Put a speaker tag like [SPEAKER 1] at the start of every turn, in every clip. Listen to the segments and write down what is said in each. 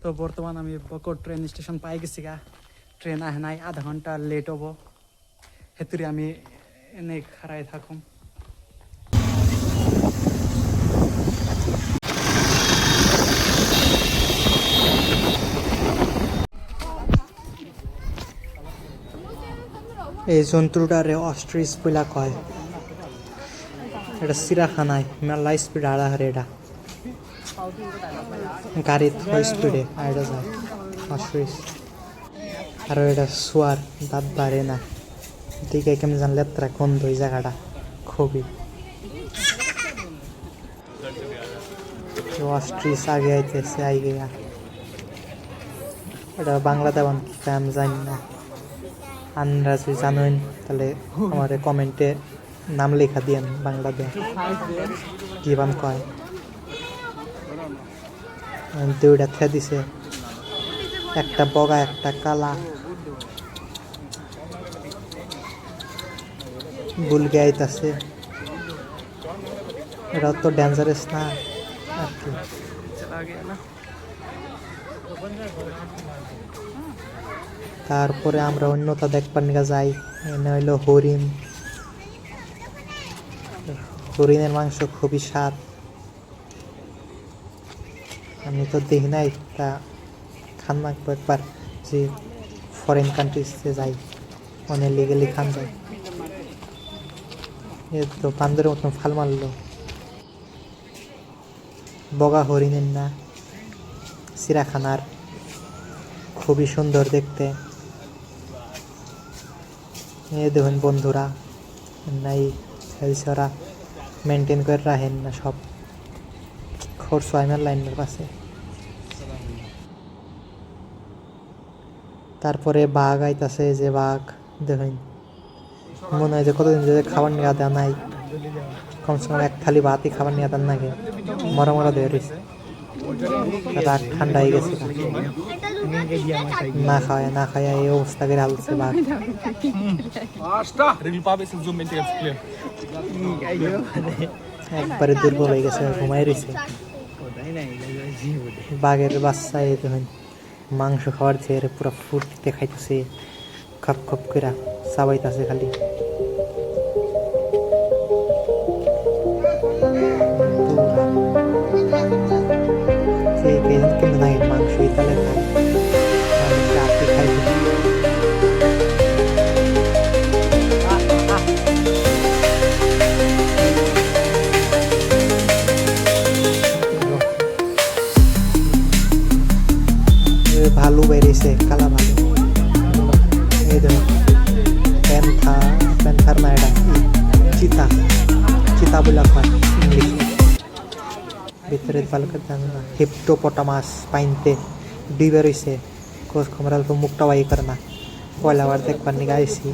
[SPEAKER 1] তো বর্তমান আমি বকর ট্রেন স্টেশন পাই গেছি গা। ট্রেন আহে নাই, আধা ঘন্টা লেট হবো, হেতুরে আমি এনে খাড়াই থাকুম। এই জন্তুটারে অস্ট্রিচ বইলা কয়। এটা চিড়াখানায় মেলা স্পিড আড়া হারে, এটা গাড়িত স্পিডে আইডা যায় অস্ট্রিচ। আর এটা শোয়ার দাঁত বাড়ে না, দিকে কেমন জান লেত্রা গন্ধ ওই জায়গাটা খুবই। অস্ট্রিচ আগে আইতেছে আগে। এটা বাংলা দেওয়ান কি আমি জানি না, আন্দাজ যদি জানেন তাহলে আমার কমেন্টে নাম লেখা দিয়েন বাংলা দিয়ে কি বান কয়। দুইটা থে দিছে, একটা বগা একটা কালা। বুলগে আইতাছে, এটা তো ডেঞ্জারাস না আর কি। তারপরে আমরা অন্যটা দেখবার নিয়ে যাই, এনে হইলো হরিণ। হরিণের মাংস খুবই স্বাদ, আমি তো দেখি নাই, তা খান লাগবো একবার। যে ফরেন কান্ট্রিজে যাই অনেক লিগেলি খান যায়। এ তো বান্দরের মতন ফাল মারলো। বগা হরিণের না, চিড়াখানার, খুবই সুন্দর দেখতে। এ দেখুন বন্ধুরা, নাই ওরা মেনটেন করে রাখেন না সব খরচ আইনার লাইনের পাশে। তারপরে বাঘ আইতাছে, যে বাঘ দেখুন মনে হয় যে কতদিন যে খাবার নিয়ে দেওয়া নাই, কমসে কম এক থালি ভাতই খাবার নিয়ে দেন নাকি, মরা মরা দিয়ে রয়েছে। রাগ ঠান্ডা হয়ে গেছে, না খাওয়ায় না খাওয়ায় এই অবস্থা করে হালছে বাঘ। একবারে দুর্বল হয়ে গেছে, ঘুমাই রয়েছে। বাঘের বাচ্চা এই দেখুন মাংস খাওয়ার চেয়ে পুরো ফুটতে খাইতেছে, খপ খপ করে চাবাইতেছে খালি। কেমন নাই মাংস ইতালে খাই, আপনি খাইতে ভালু বেরিয়েছে, কালা ভালু। এই দেখুন প্যান্থার না, এটা চিতা, চিতা বলে হয় ইংলিশ। ভিতরে ভালো করে জানি না। হিপ্টোপটামাস পাইনতে ডিবে রয়েছে, কোচ খমরা তো মুখটা বাই করে না। পয়লা বার দেখবার নিয়ে আইসি,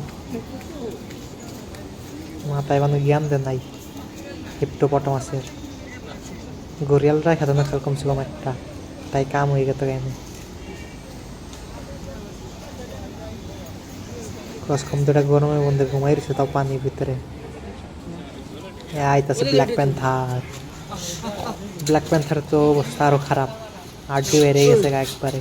[SPEAKER 1] মাথায় মানে জ্ঞান দেন নাই হিপ্টোপটামাসের। গরিয়ালরা খেতে না কমসে কম একটা, তাই কাম হয়ে গেত কেন। কম দুটা গরমের মধ্যে ঘুমাই রয়েছে, তাও পানির ভিতরে। আইতাছে ব্ল্যাক প্যান্থার। ব্ল্যাক প্যান্থার তো অবস্থা আরো খারাপ, আড্ডি বেড়ে গেছে একবারে।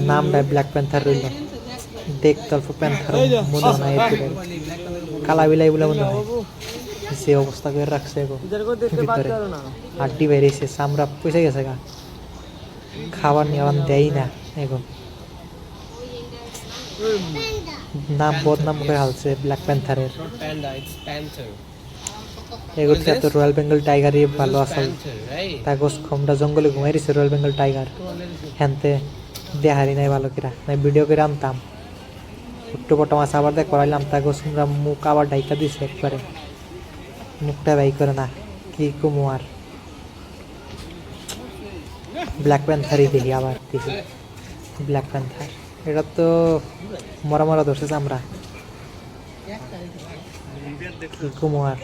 [SPEAKER 1] নামটা ব্ল্যাক প্যান্থার রইল, দেখতে অল্প প্যান্থার মনে হয়, কালা বিলাই বলে মনে হয়। সে অবস্থা করে রাখছে ভিতরে, আড্ডি বেরিয়েছে, চামড়া পয়সা গেছে গা, খাবার নিয়ে দেয় না এখন। নাম বদনাম করে হালছে ব্ল্যাক প্যান্থারের। এগুলো তো রয়্যাল বেঙ্গল টাইগারই ভালো আসল, তা গোস খমটা জঙ্গলে ঘুমাই দিছে রয়্যাল বেঙ্গল টাইগার। হ্যানতে দেহারি নাই ভালো কিরা, নাই ভিডিও করে আনতাম। ছোট্ট মাছ আবার দেখ করাইলাম, তা গোস আমরা মুখ আবার ডাইকা দিছে একবারে, মুখটা বাই করে না, কি কুমুয়ার। ব্ল্যাক প্যান্থারই দেখি, আবার দেখি ব্ল্যাক প্যান্থার। এটা তো মরা মরা ধরছে আমরা, কি কুমুয়ার।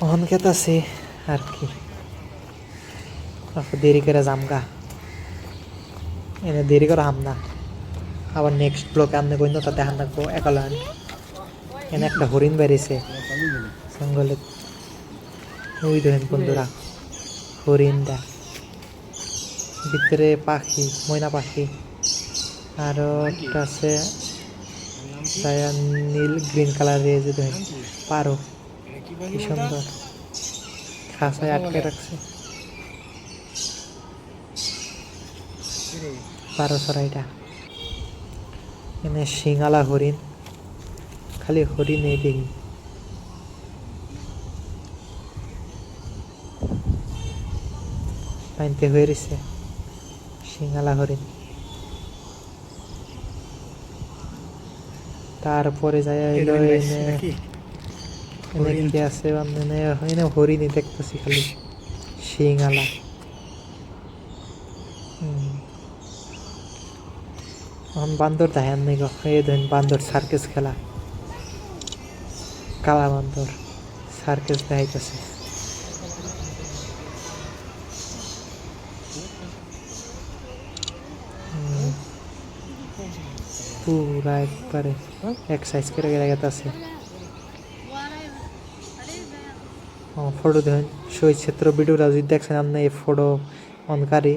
[SPEAKER 1] অহনকেত আছে আর কি, দেরি করে জামগা, এনে দেরি করে হাম না। আবার নেক্সট ব্লকে আমনে কইন তা দেখান রাখবো একালান। এনে একটা হরিণ বেরিয়েছে জঙ্গলে, ওই দেখেন বন্ধুরা হরিণটা, ভিতরে পাখি, ময়না পাখি, আরো একটা আছে নীল গ্রিন কালারের, যে দেখেন পারো, কি সুন্দর খাঁচায় আটকে রাখছে পারো চড়াইটা। এখানে সিঙ্গালা হরিণ, খালি হরিণ এই দেখি। পাইতে হয়ে রয়েছে সিঙ্গালা হরিণ। তারপরে যায় এলো এনে কি আছে এনে হরিণই দেখতেছি খালি সিঙ্গালা। এখন বান্দর দেখেন নাই গো, এই দেখেন বান্দর সার্কেস খেলা, কালা বান্দর সার্কেস দেখাইতেছে। পুরা একবারে এক্সারসাইজ করে গেছে। ফটো দেখেন শহীদ ক্ষেত্র ভিডিওটা যদি দেখছেন আপনি এই ফটো অনকারী